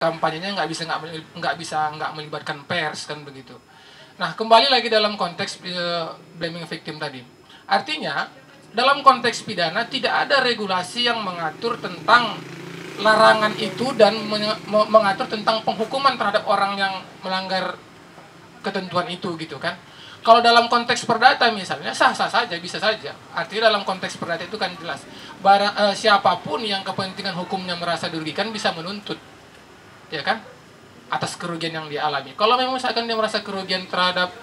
kampanyenya nggak bisa nggak melibatkan pers kan begitu. Nah, kembali lagi dalam konteks blaming victim tadi. Artinya dalam konteks pidana tidak ada regulasi yang mengatur tentang larangan itu dan mengatur tentang penghukuman terhadap orang yang melanggar ketentuan itu gitu kan. Kalau dalam konteks perdata misalnya sah-sah saja, bisa saja. Artinya dalam konteks perdata itu kan jelas. Siapapun yang kepentingan hukumnya merasa dirugikan bisa menuntut, ya kan, atas kerugian yang dia alami. Kalau memang misalkan dia merasa kerugian terhadap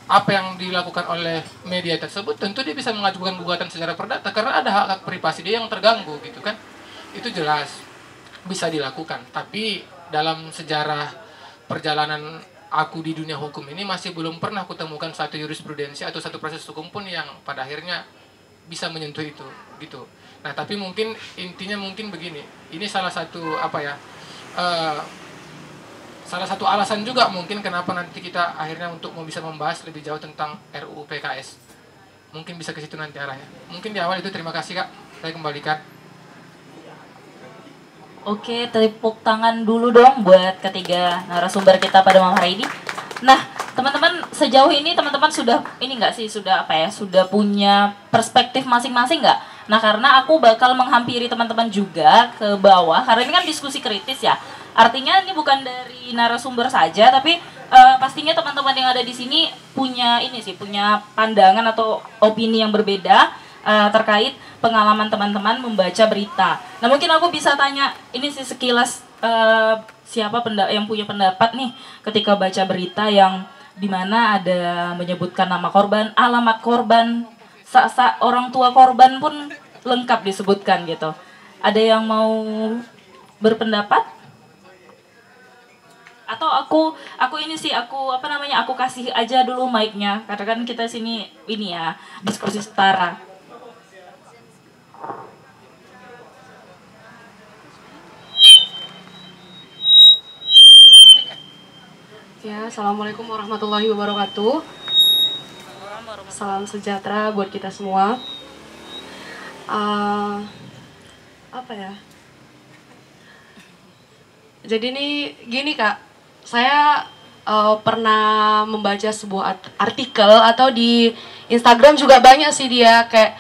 apa yang dilakukan oleh media tersebut, tentu dia bisa mengajukan gugatan secara perdata karena ada hak privasi dia yang terganggu gitu kan. Itu jelas bisa dilakukan. Tapi dalam sejarah perjalanan aku di dunia hukum ini masih belum pernah kutemukan satu jurisprudensi atau satu proses hukum pun yang pada akhirnya bisa menyentuh itu gitu. Nah, tapi mungkin intinya mungkin begini. Ini salah satu salah satu alasan juga mungkin kenapa nanti kita akhirnya untuk bisa membahas lebih jauh tentang RUU PKS. Mungkin bisa ke situ nanti arahnya. Mungkin di awal itu terima kasih Kak. Saya kembalikan. Oke, tepuk tangan dulu dong buat ketiga narasumber kita pada malam hari ini. Nah, teman-teman sejauh ini teman-teman sudah sudah punya perspektif masing-masing nggak? Nah, karena aku bakal menghampiri teman-teman juga ke bawah karena ini kan diskusi kritis ya. Artinya ini bukan dari narasumber saja, tapi pastinya teman-teman yang ada di sini punya pandangan atau opini yang berbeda terkait pengalaman teman-teman membaca berita. Nah, mungkin aku bisa tanya ini sih sekilas siapa yang punya pendapat nih ketika baca berita yang dimana ada menyebutkan nama korban, alamat korban, orang tua korban pun lengkap disebutkan gitu. Ada yang mau berpendapat? Atau aku kasih aja dulu mic-nya karena kan kita sini ini ya diskusi setara. Ya, assalamualaikum warahmatullahi wabarakatuh. Salam sejahtera buat kita semua. Jadi nih gini Kak, saya pernah membaca sebuah artikel atau di Instagram juga banyak sih dia kayak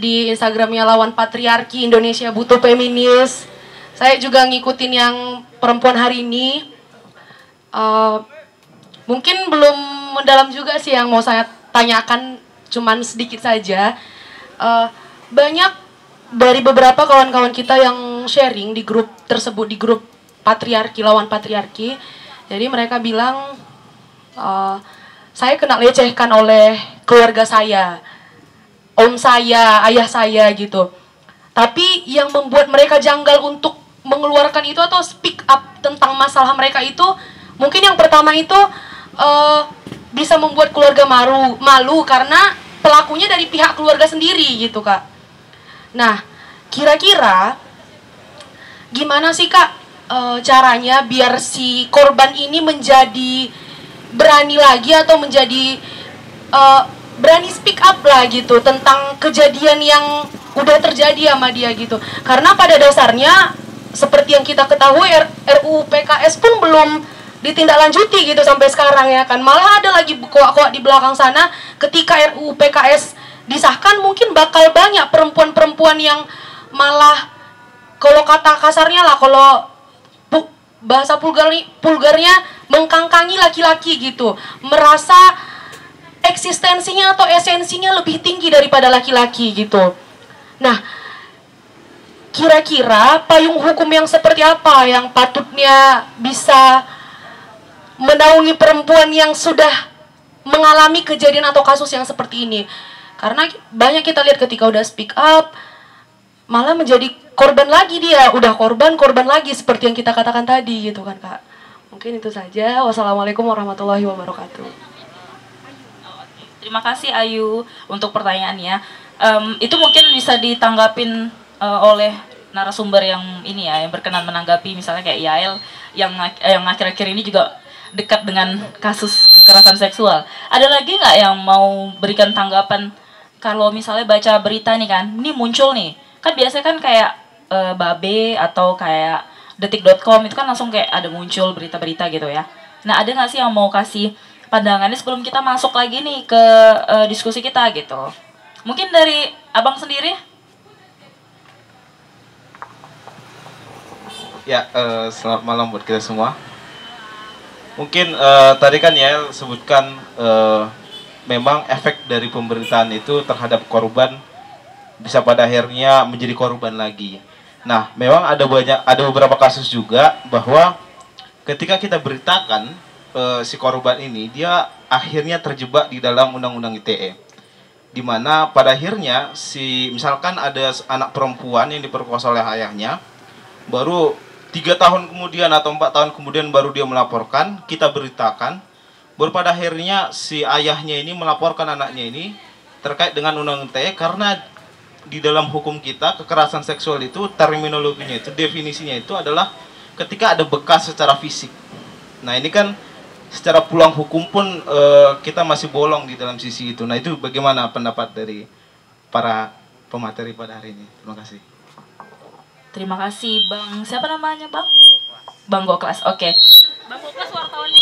di Instagramnya Lawan Patriarki Indonesia Butuh Feminis. Saya juga ngikutin yang perempuan hari ini. Mungkin belum mendalam juga sih yang mau saya tanyakan, cuman sedikit saja. Banyak dari beberapa kawan-kawan kita yang sharing di grup tersebut, di grup Patriarki, Lawan Patriarki. Jadi mereka bilang, saya kena lecehkan oleh keluarga saya, om saya, ayah saya gitu. Tapi yang membuat mereka janggal untuk mengeluarkan itu atau speak up tentang masalah mereka itu, mungkin yang pertama itu bisa membuat keluarga malu karena pelakunya dari pihak keluarga sendiri gitu Kak. Nah, kira-kira gimana sih Kak caranya biar si korban ini menjadi berani lagi atau menjadi berani speak up lah gitu tentang kejadian yang udah terjadi sama dia gitu. Karena pada dasarnya seperti yang kita ketahui RUU PKS pun belum ditindaklanjuti gitu sampai sekarang ya kan. Malah ada lagi koak-koak di belakang sana ketika RUU PKS disahkan mungkin bakal banyak perempuan-perempuan yang malah kalau kata kasarnya lah, kalau bahasa vulgarnya mengkangkangi laki-laki gitu, merasa eksistensinya atau esensinya lebih tinggi daripada laki-laki gitu. Nah, kira-kira payung hukum yang seperti apa yang patutnya bisa menaungi perempuan yang sudah mengalami kejadian atau kasus yang seperti ini? Karena banyak kita lihat ketika udah speak up malah menjadi korban lagi dia, udah korban lagi seperti yang kita katakan tadi gitu kan Kak. Mungkin itu saja. Wassalamualaikum warahmatullahi wabarakatuh. Terima kasih Ayu untuk pertanyaannya. Itu mungkin bisa ditanggapin oleh narasumber yang ini ya, yang berkenan menanggapi, misalnya kayak Yael yang akhir-akhir ini juga dekat dengan kasus kekerasan seksual. Ada lagi nggak yang mau berikan tanggapan kalau misalnya baca berita nih kan, ini muncul nih, kan biasanya kan kayak babe atau kayak detik.com itu kan langsung kayak ada muncul berita-berita gitu ya. Nah, ada nggak sih yang mau kasih pandangannya sebelum kita masuk lagi nih ke diskusi kita gitu? Mungkin dari abang sendiri? Ya, selamat malam buat kita semua. Mungkin tadi kan ya sebutkan memang efek dari pemberitaan itu terhadap korban bisa pada akhirnya menjadi korban lagi. Nah, memang ada beberapa kasus juga bahwa ketika kita beritakan si korban ini, dia akhirnya terjebak di dalam undang-undang ITE. Di mana pada akhirnya misalkan ada anak perempuan yang diperkosa oleh ayahnya, baru 3 tahun kemudian atau 4 tahun kemudian baru dia melaporkan, kita beritakan, baru pada akhirnya si ayahnya ini melaporkan anaknya ini terkait dengan undang-undang ITE, karena di dalam hukum kita kekerasan seksual itu terminologinya itu, definisinya itu adalah ketika ada bekas secara fisik. Nah, ini kan secara pulang hukum pun kita masih bolong di dalam sisi itu. Nah, itu bagaimana pendapat dari para pemateri pada hari ini? Terima kasih. Terima kasih Bang. Siapa namanya Bang? Bang Goklas. Oke. Bang Goklas wartawannya